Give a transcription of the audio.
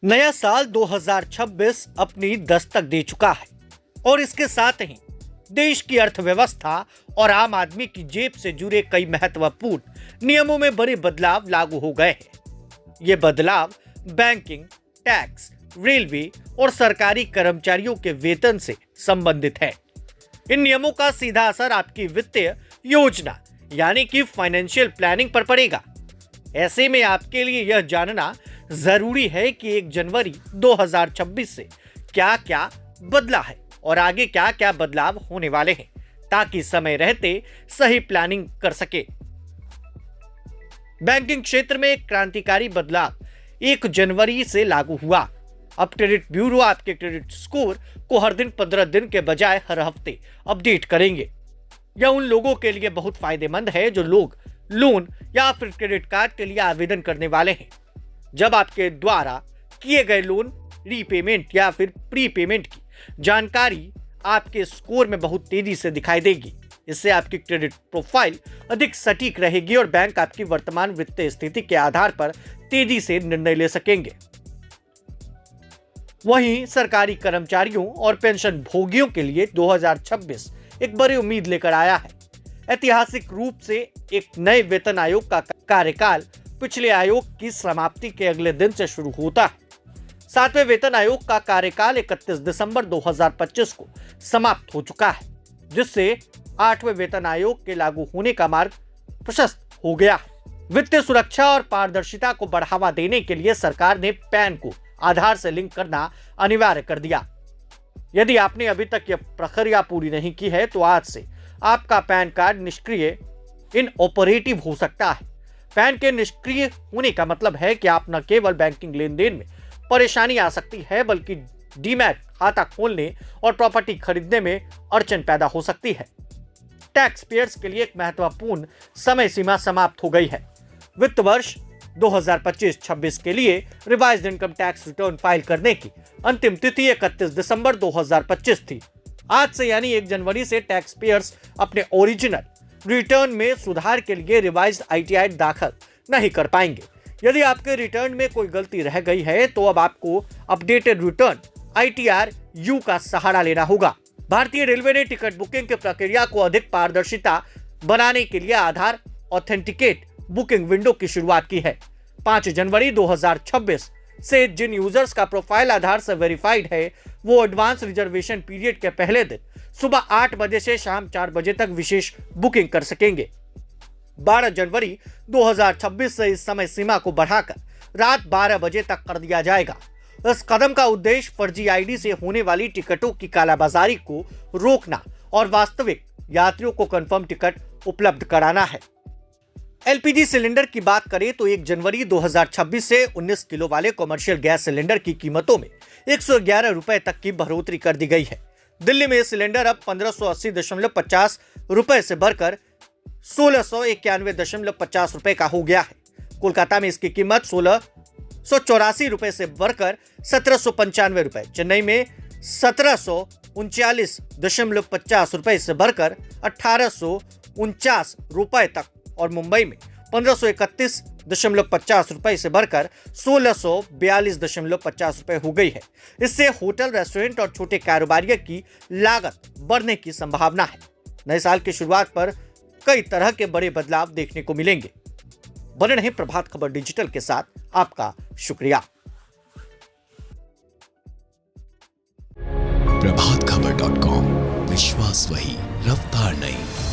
नया साल 2026 अपनी दस्तक दे चुका है और इसके साथ ही देश की अर्थव्यवस्था और आम आदमी की जेब से जुड़े कई महत्वपूर्ण नियमों में बड़े बदलाव लागू हो गए हैं। ये बदलाव बैंकिंग, टैक्स, रेलवे और सरकारी कर्मचारियों के वेतन से संबंधित है। इन नियमों का सीधा असर आपकी वित्तीय योजना यानी कि फाइनेंशियल प्लानिंग पर पड़ेगा। ऐसे में आपके लिए यह जानना जरूरी है कि 1 जनवरी 2026 से क्या क्या बदला है और आगे क्या क्या बदलाव होने वाले हैं, ताकि समय रहते सही प्लानिंग कर सके। बैंकिंग क्षेत्र में एक क्रांतिकारी बदलाव 1 जनवरी से लागू हुआ। अब क्रेडिट ब्यूरो आपके क्रेडिट स्कोर को हर दिन 15 दिन के बजाय हर हफ्ते अपडेट करेंगे। यह उन लोगों के लिए बहुत फायदेमंद है जो लोग लोन या फिर क्रेडिट कार्ड के लिए आवेदन करने वाले हैं। जब आपके द्वारा किए गए लोन रीपेमेंट या फिर प्रीपेमेंट की जानकारी आपके स्कोर में बहुत तेजी से दिखाई देगी। इससे आपकी क्रेडिट प्रोफाइल अधिक सटीक रहेगी और बैंक आपकी वर्तमान वित्तीय स्थिति के आधार पर तेजी से निर्णय ले सकेंगे। वहीं सरकारी कर्मचारियों और पेंशन भोगियों के लिए 2026 एक बड़ी उम्मीद लेकर आया है। ऐतिहासिक रूप से एक नए वेतन आयोग का कार्यकाल पिछले आयोग की समाप्ति के अगले दिन से शुरू होता है। 7वें वेतन आयोग का कार्यकाल 31 दिसंबर 2025 को समाप्त हो चुका है, जिससे 8वें वेतन आयोग के लागू होने का मार्ग प्रशस्त हो गया है। वित्तीय सुरक्षा और पारदर्शिता को बढ़ावा देने के लिए सरकार ने पैन को आधार से लिंक करना अनिवार्य कर दिया। यदि आपने अभी तक यह प्रक्रिया पूरी नहीं की है तो आज से आपका पैन कार्ड निष्क्रिय इनऑपरेटिव हो सकता है। पैन के निष्क्रिय होने का मतलब है कि आप न केवल बैंकिंग लेन देन में परेशानी आ सकती है, बल्कि डीमैट खाता खोलने और प्रॉपर्टी खरीदने में अड़चन पैदा हो सकती है। टैक्स पेयर्स के लिए एक महत्वपूर्ण समय सीमा समाप्त हो गई है। वित्त वर्ष 2025-26 के लिए revised income tax return file करने की अंतिम तिथि 31 दिसंबर 2025 थी। आज से यानी 1 जनवरी से टैक्स पेयर्स अपने ओरिजिनल रिटर्न में सुधार के लिए रिवाइज्ड ITR दाखिल नहीं कर पाएंगे। यदि आपके रिटर्न में कोई गलती रह गई है तो अब आपको अपडेटेड रिटर्न ITR U का सहारा लेना होगा। भारतीय रेलवे ने टिकट बुकिंग की प्रक्रिया को अधिक पारदर्शिता बनाने के लिए आधार ऑथेंटिकेट बुकिंग विंडो की शुरुआत की है। 5 जनवरी 2026 से जिन यूजर्स का प्रोफाइल आधार से वेरीफाइड है वो एडवांस रिजर्वेशन पीरियड के पहले दिन सुबह 8 बजे से शाम 4 बजे तक विशेष बुकिंग कर सकेंगे। 12 जनवरी 2026 से इस समय सीमा को बढ़ाकर रात 12 बजे तक कर दिया जाएगा। इस कदम का उद्देश्य फर्जी आईडी से होने वाली टिकटों की कालाबाजारी को रोकना और वास्तविक यात्रियों को कंफर्म टिकट उपलब्ध कराना है। LPG सिलेंडर की बात करें तो 1 जनवरी 2026 से 19 किलो वाले कमर्शियल गैस सिलेंडर की कीमतों में 111 रुपए तक की बढ़ोतरी कर दी गई है। दिल्ली में सिलेंडर अब 1580.50 रुपए से बढ़कर 1691.50 रुपए का हो गया है। कोलकाता में इसकी कीमत 1684 रुपए से बढ़कर 1795 रुपए, चेन्नई में 1739.50 रुपए से बढ़कर 1849 रुपए तक और मुंबई में 1531.50 रुपए से बढ़कर 1642.50 रुपए हो गई है। इससे होटल, रेस्टोरेंट और छोटे कारोबारियों की लागत बढ़ने की संभावना है। नए साल की शुरुआत पर कई तरह के बड़े बदलाव देखने को मिलेंगे। बने रहें प्रभात खबर डिजिटल के साथ। आपका शुक्रिया। प्रभातखबर.com, विश्वास वही, रफ्तार नहीं।